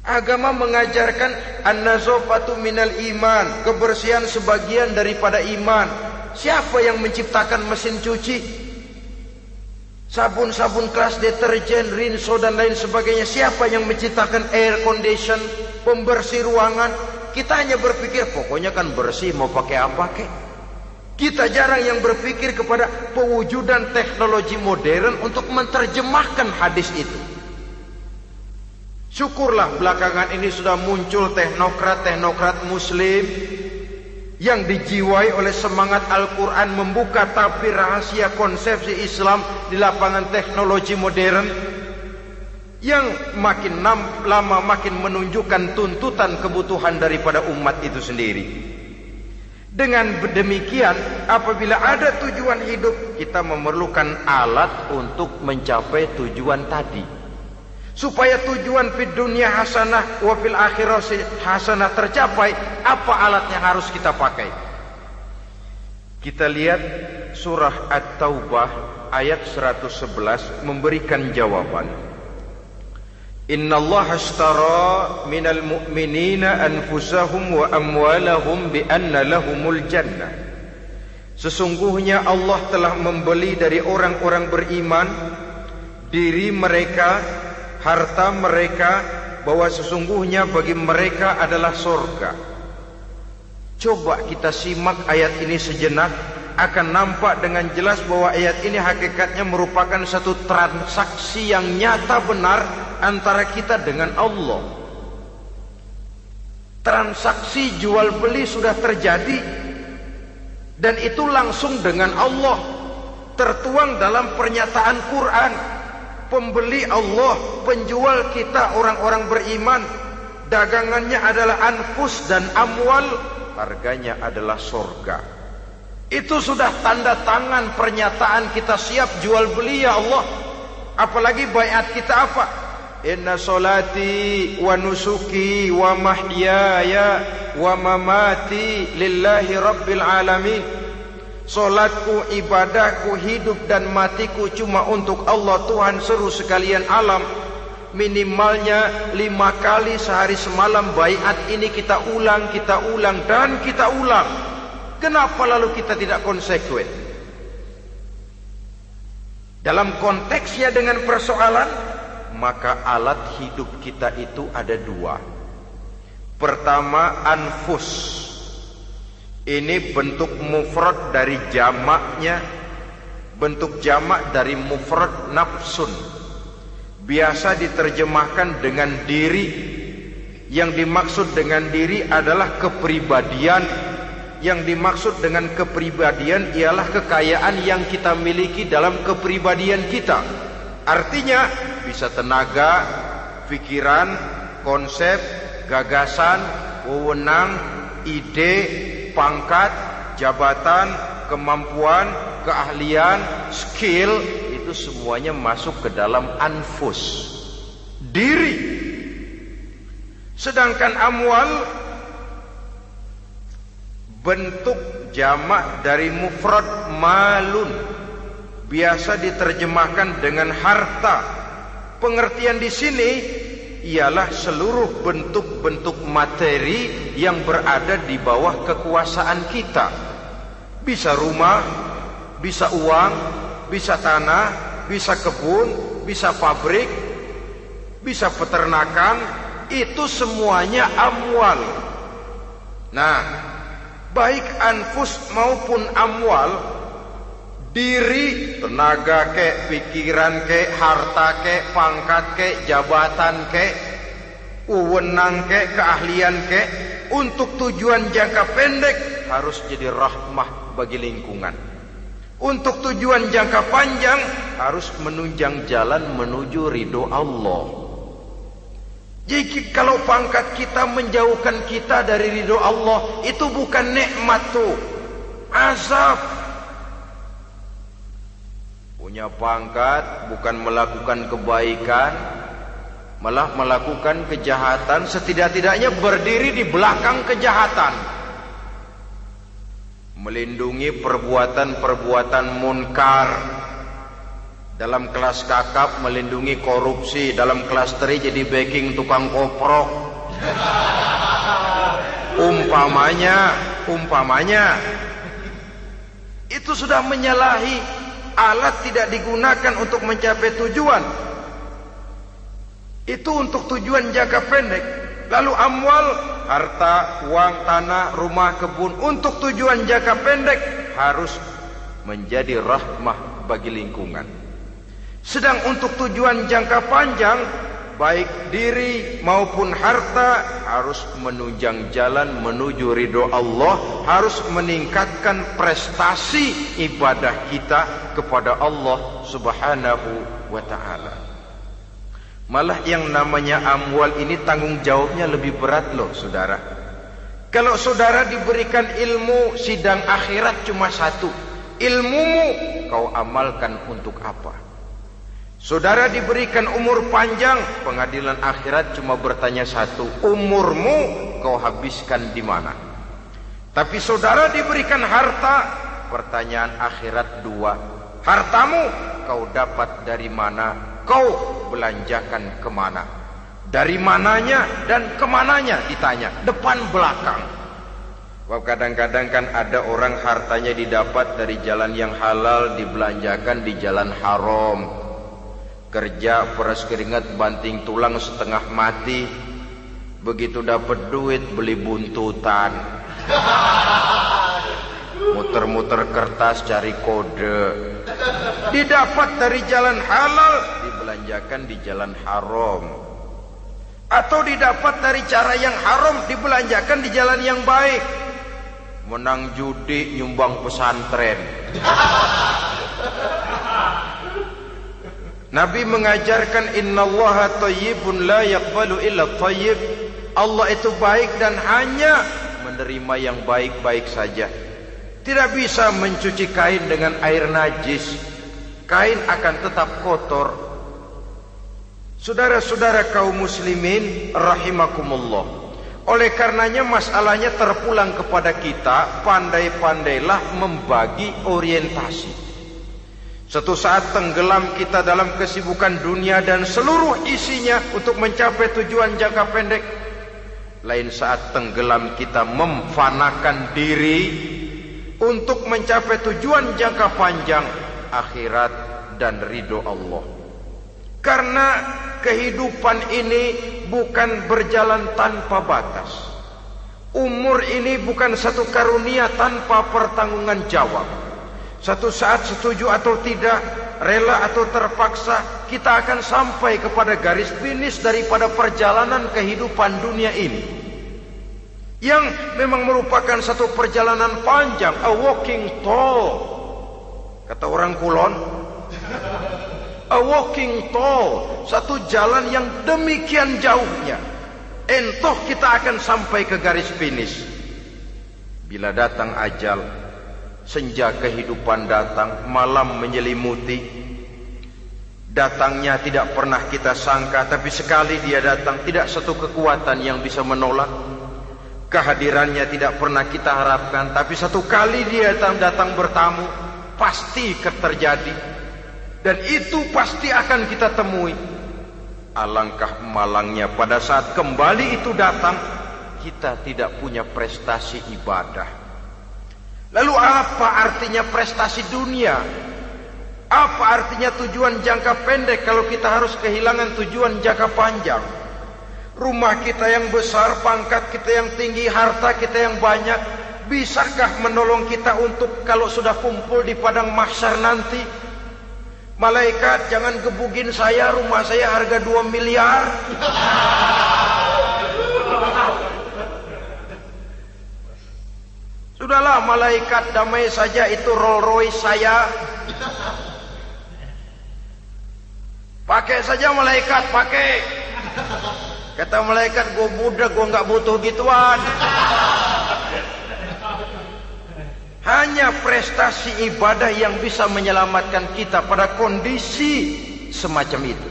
Agama mengajarkan an-nazafatu minal iman, kebersihan sebagian daripada iman. Siapa yang menciptakan mesin cuci, sabun-sabun keras, deterjen, rinso dan lain sebagainya? Siapa yang menciptakan air condition, pembersih ruangan? Kita hanya berpikir pokoknya kan bersih, mau pakai apa kek. Kita jarang yang berpikir kepada pewujudan teknologi modern untuk menerjemahkan hadis itu. Syukurlah belakangan ini sudah muncul teknokrat-teknokrat muslim yang dijiwai oleh semangat Al-Quran membuka tabir rahasia konsepsi Islam di lapangan teknologi modern, yang makin lama makin menunjukkan tuntutan kebutuhan daripada umat itu sendiri. Dengan demikian, apabila ada tujuan hidup, kita memerlukan alat untuk mencapai tujuan tadi. Supaya tujuan fid dunya hasanah wa fil akhirati hasanah tercapai, apa alat yang harus kita pakai? Kita lihat surah At-Taubah ayat 111 memberikan jawaban. Innallaha ashtara minal mu'minina anfusahum wa amwalahum bi anna lahumul jannah. Sesungguhnya Allah telah membeli dari orang-orang beriman diri mereka, harta mereka, bahwa sesungguhnya bagi mereka adalah surga. Coba kita simak ayat ini sejenak, akan nampak dengan jelas bahwa ayat ini hakikatnya merupakan satu transaksi yang nyata benar antara kita dengan Allah. Transaksi jual beli sudah terjadi, dan itu langsung dengan Allah, tertuang dalam pernyataan Quran. Pembeli Allah, penjual kita orang-orang beriman. Dagangannya adalah anfus dan amwal, harganya adalah surga. Itu sudah tanda tangan pernyataan kita siap jual beli ya Allah. Apalagi baiat kita apa? Inna solati wa nusuki wa mahyaya wa mamati lillahi rabbil alamin. Solatku, ibadahku, hidup dan matiku cuma untuk Allah Tuhan seru sekalian alam. Minimalnya 5 kali sehari semalam baiat ini kita ulang dan kita ulang. Kenapa lalu kita tidak konsekuen? Dalam konteksnya dengan persoalan, maka alat hidup kita itu ada 2. Pertama, anfus. Ini bentuk mufrad dari jamaknya, bentuk jamak dari mufrad nafsun. Biasa diterjemahkan dengan diri. Yang dimaksud dengan diri adalah kepribadian. Yang dimaksud dengan kepribadian ialah kekayaan yang kita miliki dalam kepribadian kita. Artinya bisa tenaga, pikiran, konsep, gagasan, wewenang, ide, pangkat, jabatan, kemampuan, keahlian, skill, itu semuanya masuk ke dalam anfus, diri. Sedangkan amwal bentuk jamak dari mufrad malun, biasa diterjemahkan dengan harta. Pengertian di sini ialah seluruh bentuk-bentuk materi yang berada di bawah kekuasaan kita. Bisa rumah, bisa uang, bisa tanah, bisa kebun, bisa pabrik, bisa peternakan. Itu semuanya amwal. Nah, baik anfus maupun amwal, diri, tenaga kek, pikiran kek, harta kek, pangkat kek, jabatan kek, wewenang kek, keahlian kek, untuk tujuan jangka pendek harus jadi rahmah bagi lingkungan. Untuk tujuan jangka panjang harus menunjang jalan menuju ridho Allah. Jadi kalau pangkat kita menjauhkan kita dari ridho Allah, itu bukan nikmat tuh, azab. Punya pangkat bukan melakukan kebaikan, malah melakukan kejahatan, setidak-tidaknya berdiri di belakang kejahatan, melindungi perbuatan-perbuatan munkar. Dalam kelas kakap melindungi korupsi, dalam kelas teri jadi backing tukang koprok. Umpamanya itu sudah menyalahi. Alat tidak digunakan untuk mencapai tujuan. Itu untuk tujuan jangka pendek. Lalu amwal, harta, uang, tanah, rumah, kebun untuk tujuan jangka pendek harus menjadi rahmah bagi lingkungan. Sedang untuk tujuan jangka panjang, baik diri maupun harta harus menunjang jalan menuju ridho Allah, harus meningkatkan prestasi ibadah kita kepada Allah Subhanahu wa ta'ala. Malah yang namanya amwal ini tanggung jawabnya lebih berat loh saudara. Kalau saudara diberikan ilmu, sidang akhirat cuma satu. Ilmumu kau amalkan untuk apa? Saudara diberikan umur panjang, pengadilan akhirat cuma bertanya satu. Umurmu kau habiskan di mana? Tapi saudara diberikan harta, pertanyaan akhirat dua. Hartamu kau dapat dari mana? Kau belanjakan kemana? Dari mananya dan kemananya ditanya, depan belakang. Kadang-kadang kan ada orang hartanya didapat dari jalan yang halal, dibelanjakan di jalan haram. Kerja peras keringat banting tulang setengah mati, begitu dapat duit beli buntutan, muter-muter kertas cari kode. Didapat dari jalan halal, dibelanjakan di jalan haram. Atau didapat dari cara yang haram, dibelanjakan di jalan yang baik. Menang judi, nyumbang pesantren. Nabi mengajarkan innallaha thayyibun la yaqbalu illa thayyib. Allah itu baik dan hanya menerima yang baik-baik saja. Tidak bisa mencuci kain dengan air najis. Kain akan tetap kotor. Saudara-saudara kaum muslimin rahimakumullah. Oleh karenanya masalahnya terpulang kepada kita, pandai-pandailah membagi orientasi. Suatu saat tenggelam kita dalam kesibukan dunia dan seluruh isinya untuk mencapai tujuan jangka pendek. Lain saat tenggelam kita memfanakan diri untuk mencapai tujuan jangka panjang, akhirat dan ridho Allah. Karena kehidupan ini bukan berjalan tanpa batas. Umur ini bukan satu karunia tanpa pertanggungan jawab. Satu saat setuju atau tidak, rela atau terpaksa, kita akan sampai kepada garis finish daripada perjalanan kehidupan dunia ini, yang memang merupakan satu perjalanan panjang, a walking tall. Kata orang Kulon, a walking tall, satu jalan yang demikian jauhnya. Entoh kita akan sampai ke garis finish. Bila datang ajal, senja kehidupan datang, malam menyelimuti. Datangnya tidak pernah kita sangka, tapi sekali dia datang, tidak satu kekuatan yang bisa menolak. Kehadirannya tidak pernah kita harapkan, tapi satu kali dia datang bertamu, pasti terjadi. Dan itu pasti akan kita temui. Alangkah malangnya pada saat kembali itu datang, kita tidak punya prestasi ibadah. Lalu apa artinya prestasi dunia? Apa artinya tujuan jangka pendek kalau kita harus kehilangan tujuan jangka panjang? Rumah kita yang besar, pangkat kita yang tinggi, harta kita yang banyak, bisakah menolong kita untuk kalau sudah kumpul di padang mahsyar nanti? Malaikat, jangan gebugin saya, rumah saya harga 2 miliar. Sudahlah malaikat, damai saja, itu Rolls Royce saya. Pakai saja malaikat, pakai. Kata malaikat, gue budak, gue gak butuh gituan. Hanya prestasi ibadah yang bisa menyelamatkan kita pada kondisi semacam itu.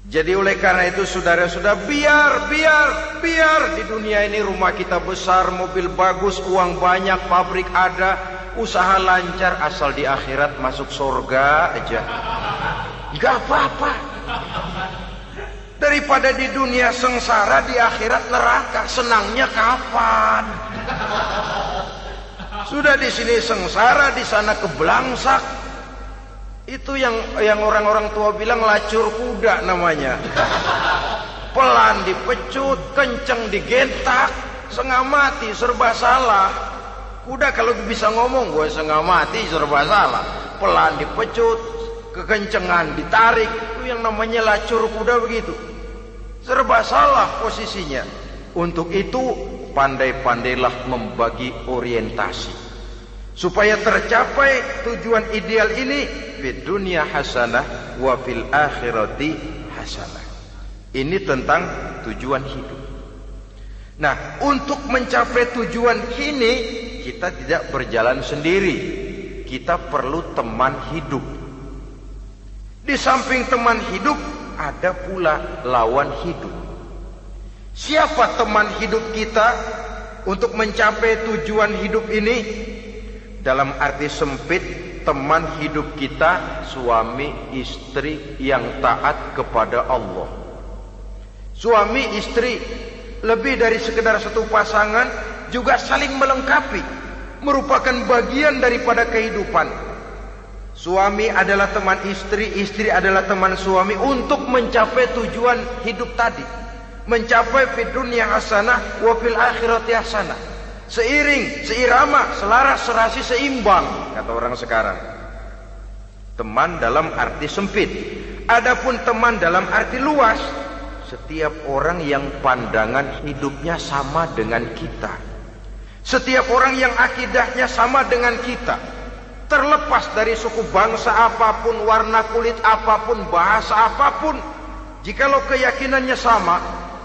Jadi oleh karena itu saudara-saudara, biar di dunia ini rumah kita besar, mobil bagus, uang banyak, pabrik ada, usaha lancar, asal di akhirat masuk surga aja. Gak apa-apa. Daripada di dunia sengsara, di akhirat neraka, senangnya kapan? Sudah di sini sengsara, di sana keblangsak. Itu yang orang-orang tua bilang lacur kuda namanya. pelan dipecut, kenceng digentak, setengah mati, serba salah. Kuda kalau bisa ngomong, gue setengah mati, serba salah. Pelan dipecut, kekencengan ditarik, itu yang namanya lacur kuda begitu. Serba salah posisinya. Untuk itu pandai-pandailah membagi orientasi supaya tercapai tujuan ideal ini, fid dunya hasanah wa fil akhirati hasanah. Ini tentang tujuan hidup. Nah, untuk mencapai tujuan ini kita tidak berjalan sendiri. Kita perlu teman hidup. Di samping teman hidup ada pula lawan hidup. Siapa teman hidup kita untuk mencapai tujuan hidup ini? Dalam arti sempit, teman hidup kita suami istri yang taat kepada Allah. Suami istri lebih dari sekedar satu pasangan, juga saling melengkapi, merupakan bagian daripada kehidupan. Suami adalah teman istri, istri adalah teman suami untuk mencapai tujuan hidup tadi. Mencapai fid dunya hasanah wa fil akhirati hasanah. Seiring, seirama, selaras, serasi, seimbang, kata orang sekarang. Teman dalam arti sempit. Adapun teman dalam arti luas, setiap orang yang pandangan hidupnya sama dengan kita. Setiap orang yang akidahnya sama dengan kita. Terlepas dari suku bangsa apapun, warna kulit apapun, bahasa apapun, jikalau keyakinannya sama,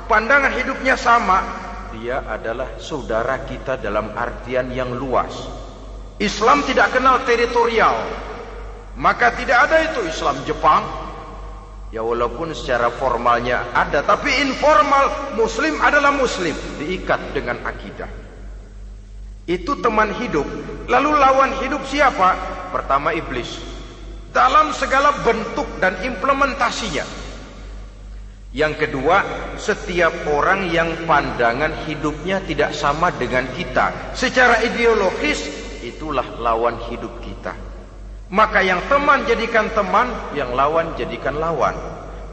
pandangan hidupnya sama, dia adalah saudara kita dalam artian yang luas. Islam tidak kenal teritorial, maka tidak ada itu Islam Jepang. Ya walaupun secara formalnya ada, tapi informal Muslim adalah Muslim, diikat dengan akidah. Itu teman hidup. Lalu lawan hidup siapa? Pertama iblis, dalam segala bentuk dan implementasinya. Yang kedua, setiap orang yang pandangan hidupnya tidak sama dengan kita secara ideologis, itulah lawan hidup kita. Maka yang teman jadikan teman, yang lawan jadikan lawan.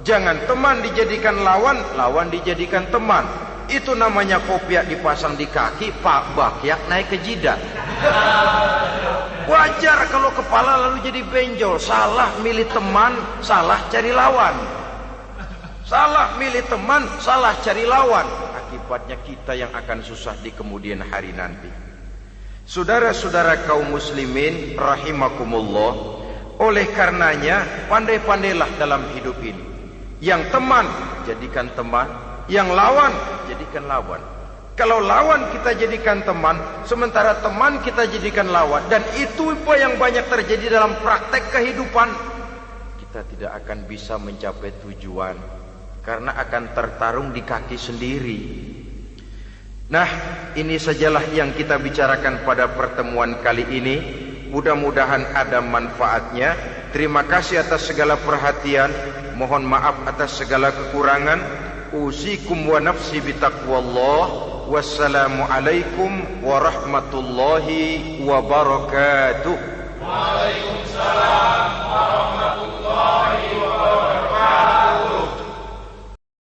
Jangan teman dijadikan lawan, lawan dijadikan teman. Itu namanya kopiah dipasang di kaki, pak bakyak naik ke jidat. Wajar kalau kepala lalu jadi benjol. Salah milih teman, salah cari lawan. Salah milih teman, salah cari lawan. Akibatnya kita yang akan susah di kemudian hari nanti. Saudara-saudara kaum muslimin rahimakumullah, oleh karenanya pandai-pandailah dalam hidup ini. Yang teman jadikan teman, yang lawan jadikan lawan. Kalau lawan kita jadikan teman, sementara teman kita jadikan lawan, dan itu apa yang banyak terjadi dalam praktek kehidupan, kita tidak akan bisa mencapai tujuan. Karena akan tertarung di kaki sendiri. Nah, ini sajalah yang kita bicarakan pada pertemuan kali ini. Mudah-mudahan ada manfaatnya. Terima kasih atas segala perhatian. Mohon maaf atas segala kekurangan. Usikum wa nafsi bitaqwallah. Wassalamualaikum warahmatullahi wabarakatuh. Waalaikumsalam.